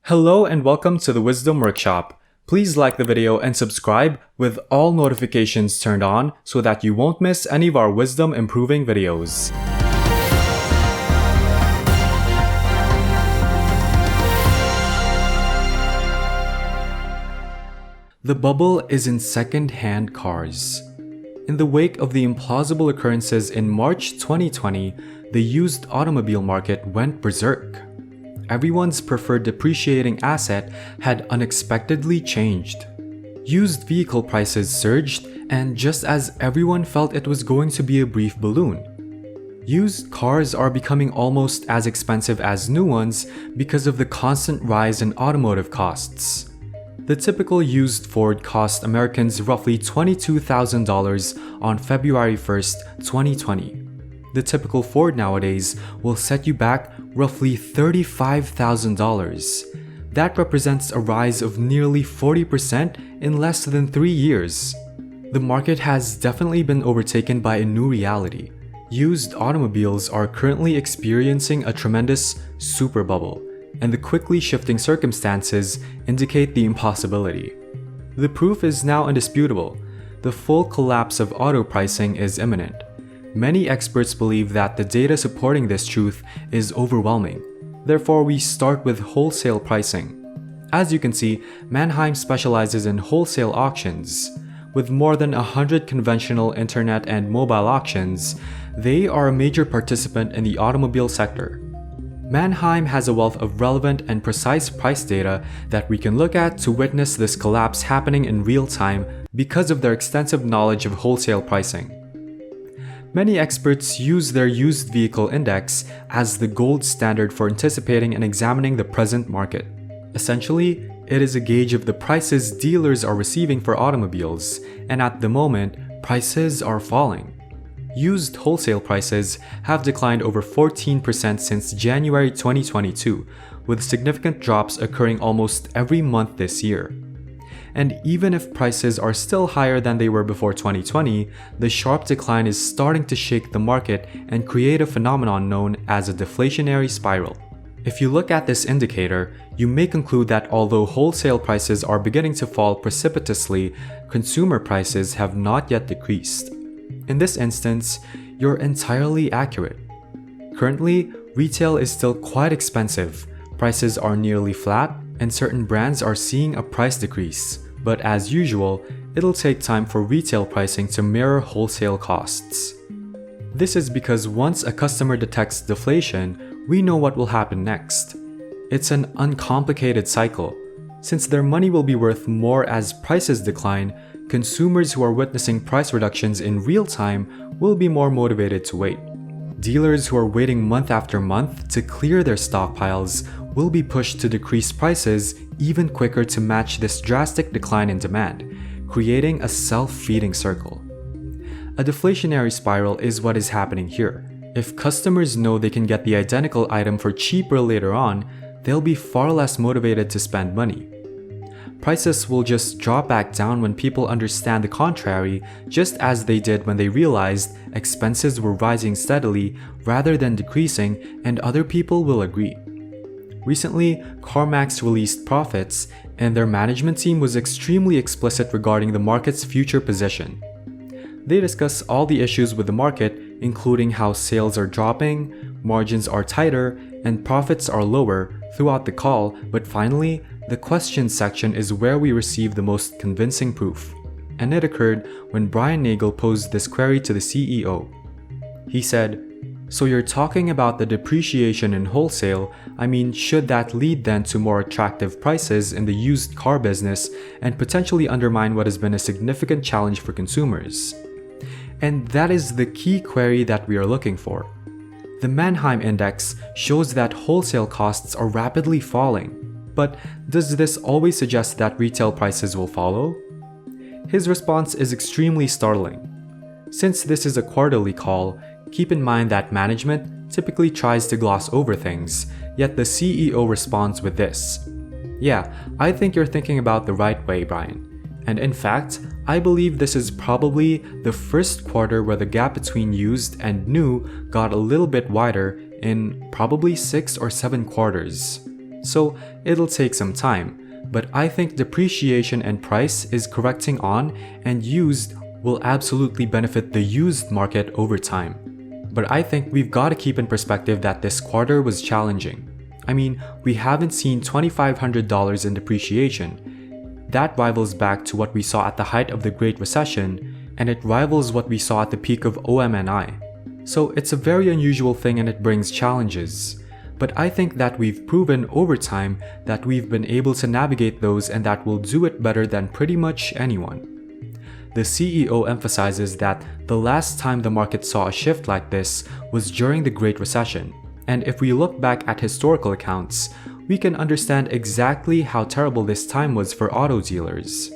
Hello and welcome to the Wisdom Workshop. Please like the video and subscribe with all notifications turned on so that you won't miss any of our wisdom improving videos. The bubble is in second-hand cars. In the wake of the implausible occurrences in March 2020, the used automobile market went berserk. Everyone's preferred depreciating asset had unexpectedly changed. Used vehicle prices surged, and just as everyone felt it was going to be a brief balloon. Used cars are becoming almost as expensive as new ones because of the constant rise in automotive costs. The typical used Ford cost Americans roughly $22,000 on February 1st, 2020. The typical Ford nowadays will set you back roughly $35,000. That represents a rise of nearly 40% in less than 3 years. The market has definitely been overtaken by a new reality. Used automobiles are currently experiencing a tremendous super bubble, and the quickly shifting circumstances indicate the impossibility. The proof is now indisputable. The full collapse of auto pricing is imminent. Many experts believe that the data supporting this truth is overwhelming. Therefore, we start with wholesale pricing. As you can see, Manheim specializes in wholesale auctions. With more than 100 conventional internet and mobile auctions, they are a major participant in the automobile sector. Manheim has a wealth of relevant and precise price data that we can look at to witness this collapse happening in real time because of their extensive knowledge of wholesale pricing. Many experts use their used vehicle index as the gold standard for anticipating and examining the present market. Essentially, it is a gauge of the prices dealers are receiving for automobiles, and at the moment, prices are falling. Used wholesale prices have declined over 14% since January 2022, with significant drops occurring almost every month this year. And even if prices are still higher than they were before 2020, the sharp decline is starting to shake the market and create a phenomenon known as a deflationary spiral. If you look at this indicator, you may conclude that although wholesale prices are beginning to fall precipitously, consumer prices have not yet decreased. In this instance, you're entirely accurate. Currently, retail is still quite expensive, prices are nearly flat, and certain brands are seeing a price decrease. But as usual, it'll take time for retail pricing to mirror wholesale costs. This is because once a customer detects deflation, we know what will happen next. It's an uncomplicated cycle. Since their money will be worth more as prices decline, consumers who are witnessing price reductions in real time will be more motivated to wait. Dealers who are waiting month after month to clear their stockpiles will be pushed to decrease prices even quicker to match this drastic decline in demand, creating a self-feeding circle. A deflationary spiral is what is happening here. If customers know they can get the identical item for cheaper later on, they'll be far less motivated to spend money. Prices will just drop back down when people understand the contrary, just as they did when they realized expenses were rising steadily rather than decreasing, and other people will agree. Recently, CarMax released profits, and their management team was extremely explicit regarding the market's future position. They discuss all the issues with the market, including how sales are dropping, margins are tighter, and profits are lower throughout the call, but finally, the questions section is where we receive the most convincing proof. And it occurred when Brian Nagel posed this query to the CEO. He said, "So you're talking about the depreciation in wholesale, should that lead then to more attractive prices in the used car business and potentially undermine what has been a significant challenge for consumers?" And that is the key query that we are looking for. The Manheim Index shows that wholesale costs are rapidly falling. But does this always suggest that retail prices will follow? His response is extremely startling. Since this is a quarterly call, keep in mind that management typically tries to gloss over things, yet the CEO responds with this: "Yeah, I think you're thinking about the right way, Brian. And in fact, I believe this is probably the first quarter where the gap between used and new got a little bit wider in probably 6 or 7 quarters. So it'll take some time, but I think depreciation and price is correcting on, and used will absolutely benefit the used market over time. But I think we've got to keep in perspective that this quarter was challenging. I mean, we haven't seen $2,500 in depreciation. That rivals back to what we saw at the height of the Great Recession, and it rivals what we saw at the peak of OMNI. So it's a very unusual thing and it brings challenges. But I think that we've proven over time that we've been able to navigate those and that we'll do it better than pretty much anyone. The CEO emphasizes that the last time the market saw a shift like this was during the Great Recession. And if we look back at historical accounts, we can understand exactly how terrible this time was for auto dealers.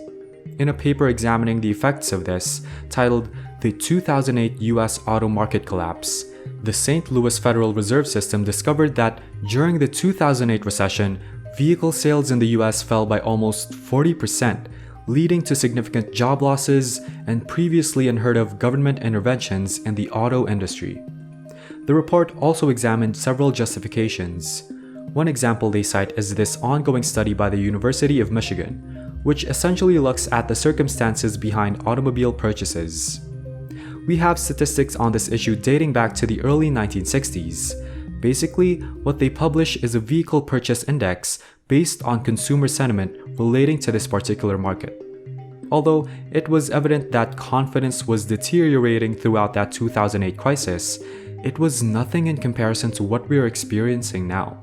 In a paper examining the effects of this, titled The 2008 US Auto Market Collapse, the St. Louis Federal Reserve System discovered that during the 2008 recession, vehicle sales in the US fell by almost 40%, leading to significant job losses and previously unheard of government interventions in the auto industry. The report also examined several justifications. One example they cite is this ongoing study by the University of Michigan, which essentially looks at the circumstances behind automobile purchases. We have statistics on this issue dating back to the early 1960s. Basically, what they publish is a vehicle purchase index based on consumer sentiment relating to this particular market. Although it was evident that confidence was deteriorating throughout that 2008 crisis, it was nothing in comparison to what we are experiencing now.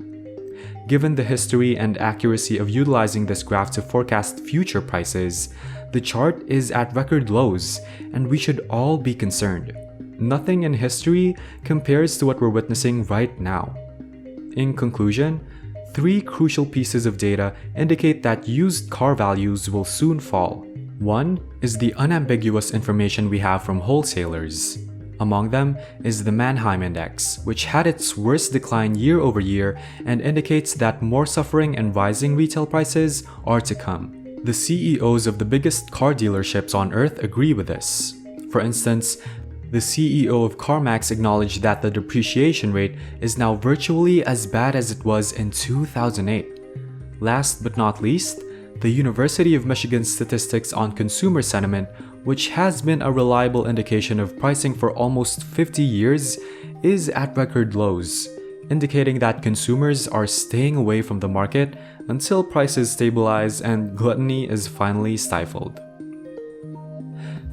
Given the history and accuracy of utilizing this graph to forecast future prices, the chart is at record lows, and we should all be concerned. Nothing in history compares to what we're witnessing right now. In conclusion, 3 crucial pieces of data indicate that used car values will soon fall. One is the unambiguous information we have from wholesalers. Among them is the Manheim Index, which had its worst decline year over year and indicates that more suffering and rising retail prices are to come. The CEOs of the biggest car dealerships on earth agree with this. For instance, the CEO of CarMax acknowledged that the depreciation rate is now virtually as bad as it was in 2008. Last but not least, the University of Michigan's statistics on consumer sentiment, which has been a reliable indication of pricing for almost 50 years, is at record lows, indicating that consumers are staying away from the market until prices stabilize and gluttony is finally stifled.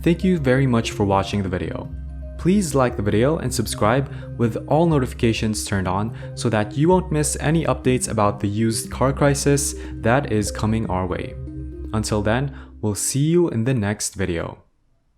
Thank you very much for watching the video. Please like the video and subscribe with all notifications turned on so that you won't miss any updates about the used car crisis that is coming our way. Until then, we'll see you in the next video.